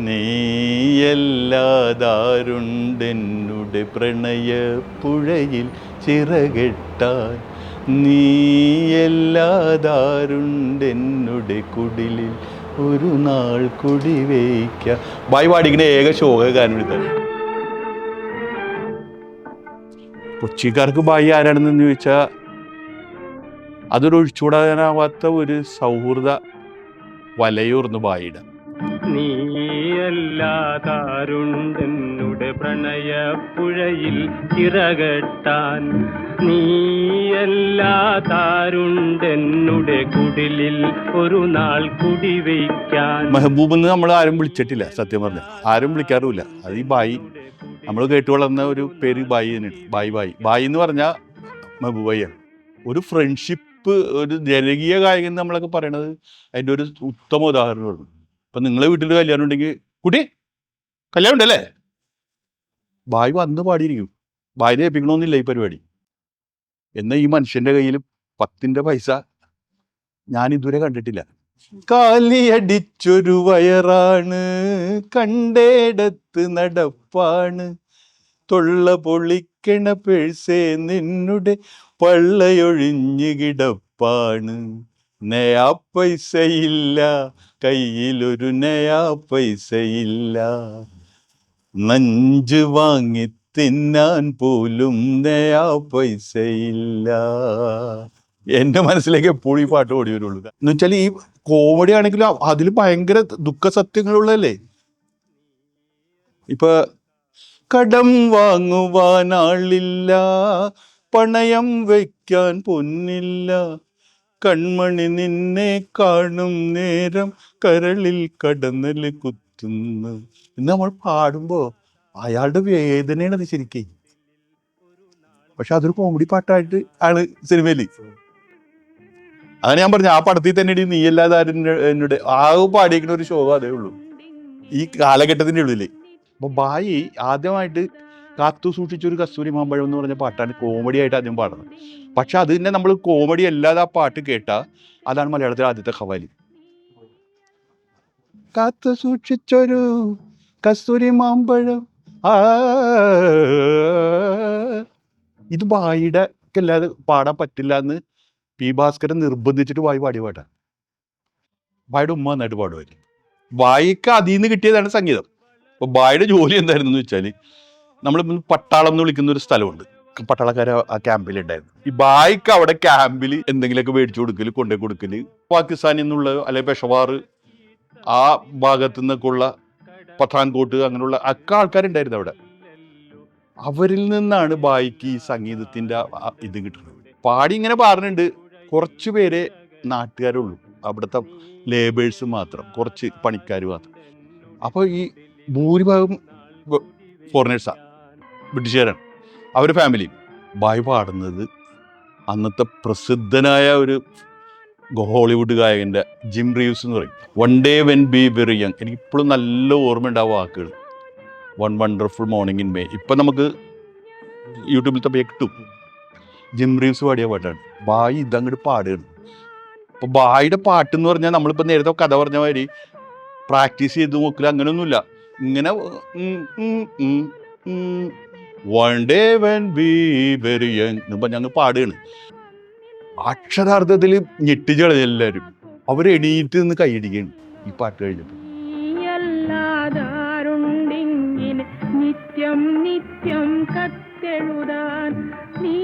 നീയല്ലാതാരുണ്ടെന്നുടെ പ്രണയപ്പുഴയിൽ ചിറകെട്ടാൻ, നീയല്ലാതാരുണ്ടെന്നുടെ കുടിലിൽ ഒരു നാൾ കുടിവയ്ക്ക. ബായി പാടിക്കുന്ന ഏക ശോകഗാനം ഇതാണ്. കൊച്ചിക്കാർക്ക് ബായി ആരാണെന്ന് ചോദിച്ചാൽ അതൊരു ഒഴിച്ചുകൂടാനാവാത്ത ഒരു സൗഹൃദ വലയൂർന്നു ബായിയുടെ. നീയല്ലാതാരുണ്ടെന്നുടെ പ്രണയപ്പുഴയിൽ ചിറകെട്ടാൻ, നീയല്ലാതാരുണ്ടെന്നുടെ കുടിലിൽ ഒരു നാൾ കുടിവയ്ക്കാൻ. മെഹബൂബ് എന്ന് നമ്മൾ ആരും വിളിച്ചിട്ടില്ല, സത്യം പറഞ്ഞ ആരും വിളിക്കാറുമില്ല. അത് ഈ ബായി നമ്മൾ കേട്ടു വളർന്ന ഒരു പേര് ബായി തന്നെയാണ്. ബായി ബായി ബായി എന്ന് പറഞ്ഞാൽ മെഹബൂബയ്യാണ്. ഒരു ഫ്രണ്ട്ഷിപ്പ്, ഒരു ജനകീയ ഗായകൻ നമ്മളൊക്കെ പറയണത് അതിൻ്റെ ഒരു ഉത്തമ ഉദാഹരണമാണ്. ഇപ്പം നിങ്ങളെ വീട്ടിൽ കല്യാണം ഉണ്ടെങ്കിൽ കുട്ടി കല്യാണം ഉണ്ടല്ലേ, ബായി വന്ന് പാടിയിരിക്കും. ബായിനെ ഏൽപ്പിക്കണമെന്നില്ല ഈ പരിപാടി. എന്നാൽ ഈ മനുഷ്യൻ്റെ കയ്യിൽ 10 പൈസ ഞാൻ ഇതുവരെ കണ്ടിട്ടില്ല. കാലിയടിച്ചൊരു വയറാണ്, കണ്ടേടത്ത് നടപ്പാണ്, തൊള്ള പൊളിക്കണ പേഴ്സേ നിന്നുടെ പള്ളയൊഴിഞ്ഞു കിടപ്പാണ്, നയാ പൈസയില്ല കയ്യിലൊരു നയാ പൈസയില്ല, നഞ്ച് വാങ്ങി തിന്നാൻ പോലും നയാ പൈസയില്ല. എൻ്റെ മനസ്സിലേക്ക് എപ്പോഴും ഈ പാട്ട് ഓടി വരുള്ളൂ. എന്ന് വെച്ചാൽ ഈ കോമഡി ആണെങ്കിലും അതിൽ ഭയങ്കര ദുഃഖ സത്യങ്ങളുള്ളതല്ലേ. ഇപ്പൊ കടം വാങ്ങുവാൻ ആളില്ല, പണയം വയ്ക്കാൻ പൊന്നില്ല, കൺമണി നിന്നെ കാണും നേരം കരളിൽ കടന്നൽ കുത്തുന്നു എന്ന് നമ്മൾ പാടുമ്പോ അയാളുടെ വേദനയാണ് അത് ശരിക്കും. പക്ഷെ അതൊരു കോമഡി പാട്ടായിട്ട് ആണ് സിനിമയില്. അതാണ് ഞാൻ പറഞ്ഞ ആ പടത്തിൽ തന്നെ നീയല്ലാതെ എന്നോട് ആ പാടിയിരിക്കുന്ന ഒരു ഷോ അതേ ഉള്ളൂ ഈ കാലഘട്ടത്തിന്റെ ഉള്ളില്. അപ്പൊ ബായി ആദ്യമായിട്ട് കാത്തു സൂക്ഷിച്ചൊരു കസ്തൂരി മാമ്പഴം എന്ന് പറഞ്ഞ പാട്ടാണ് കോമഡി ആയിട്ട് ആദ്യം പാടുന്നത്. പക്ഷെ അത് തന്നെ നമ്മൾ കോമഡി അല്ലാതെ ആ പാട്ട് കേട്ടാ അതാണ് മലയാളത്തിലെ ആദ്യത്തെ ഖവാലി. കാത്തു സൂക്ഷിച്ചൊരു കസ്തൂരി മാമ്പഴം, ഇത് ബായിയുടെ അല്ലാതെ പാടാൻ പറ്റില്ല എന്ന് പി ഭാസ്കരൻ നിർബന്ധിച്ചിട്ട് ബായി പാടിയ പാട്ടാണ്. ബായിയുടെ ഉമ്മ നന്നായിട്ട് പാടുമായിരുന്നു. ബായിക്ക് അതിൽ നിന്ന് കിട്ടിയതാണ് സംഗീതം. അപ്പൊ ബായിയുടെ ജോലി എന്തായിരുന്നു വെച്ചാൽ, നമ്മൾ പട്ടാളം എന്ന് വിളിക്കുന്ന ഒരു സ്ഥലമുണ്ട്, പട്ടാളക്കാർ ആ ക്യാമ്പിൽ ഉണ്ടായിരുന്നു. ഈ ബായിക്ക് അവിടെ ക്യാമ്പിൽ എന്തെങ്കിലുമൊക്കെ മേടിച്ചു കൊടുക്കല്, കൊണ്ടു കൊടുക്കല്, പാകിസ്ഥാനിൽ നിന്നുള്ള അല്ലെങ്കിൽ പെഷവാർ ആ ഭാഗത്തു നിന്നൊക്കെ ഉള്ള പത്താൻകോട്ട് അങ്ങനെയുള്ള ഒക്കെ ആൾക്കാരുണ്ടായിരുന്നു അവിടെ. അവരിൽ നിന്നാണ് ബായിക്ക് ഈ സംഗീതത്തിന്റെ ഇത് കിട്ടുന്നത്. പാടി ഇങ്ങനെ പറഞ്ഞിട്ടുണ്ട്. കുറച്ചു പേരെ നാട്ടുകാരുള്ളൂ, അവിടുത്തെ ലേബേഴ്സ് മാത്രം, കുറച്ച് പണിക്കാർ മാത്രം. അപ്പോൾ ഈ ഭൂരിഭാഗം ഫോറിനേഴ്സാണ്, ബ്രിട്ടീഷുകാരാണ്, അവർ ഫാമിലി. ബായി പാടുന്നത് അന്നത്തെ പ്രസിദ്ധനായ ഒരു ഹോളിവുഡ് ഗായകൻ്റെ ജിം റീവ്സ് എന്ന് പറയും. One day when be very young. എനിക്കിപ്പോഴും നല്ല ഓർമ്മയുണ്ടാവും വാക്കുകൾ. One wonderful morning in May. ഇപ്പം നമുക്ക് യൂട്യൂബിലത്തെ പേ കിട്ടും. ജിം റീവ്സ് പാടിയ പാട്ടാണ്. ബായി ഇതങ്ങോട്ട് പാടുകയാണ്. അപ്പോൾ ബായിയുടെ പാട്ട് എന്ന് പറഞ്ഞാൽ നമ്മളിപ്പോൾ നേരത്തെ കഥ പറഞ്ഞ മാതിരി പ്രാക്ടീസ് ചെയ്ത് നോക്കില്ല, അങ്ങനെയൊന്നുമില്ല. ഇങ്ങനെ one day when be very young എന്ന് ഞങ്ങൾ പാടുകയാണ്. അക്ഷരാർത്ഥത്തിൽ ഞെട്ടിച്ച് കളഞ്ഞ എല്ലാവരും. അവർ എണീറ്റ് നിന്ന് കൈയടിക്കുകയാണ് ഈ പാട്ട് കഴിഞ്ഞപ്പോൾ. നിത്യം നിത്യം കത്തെഴുതാൻ നീ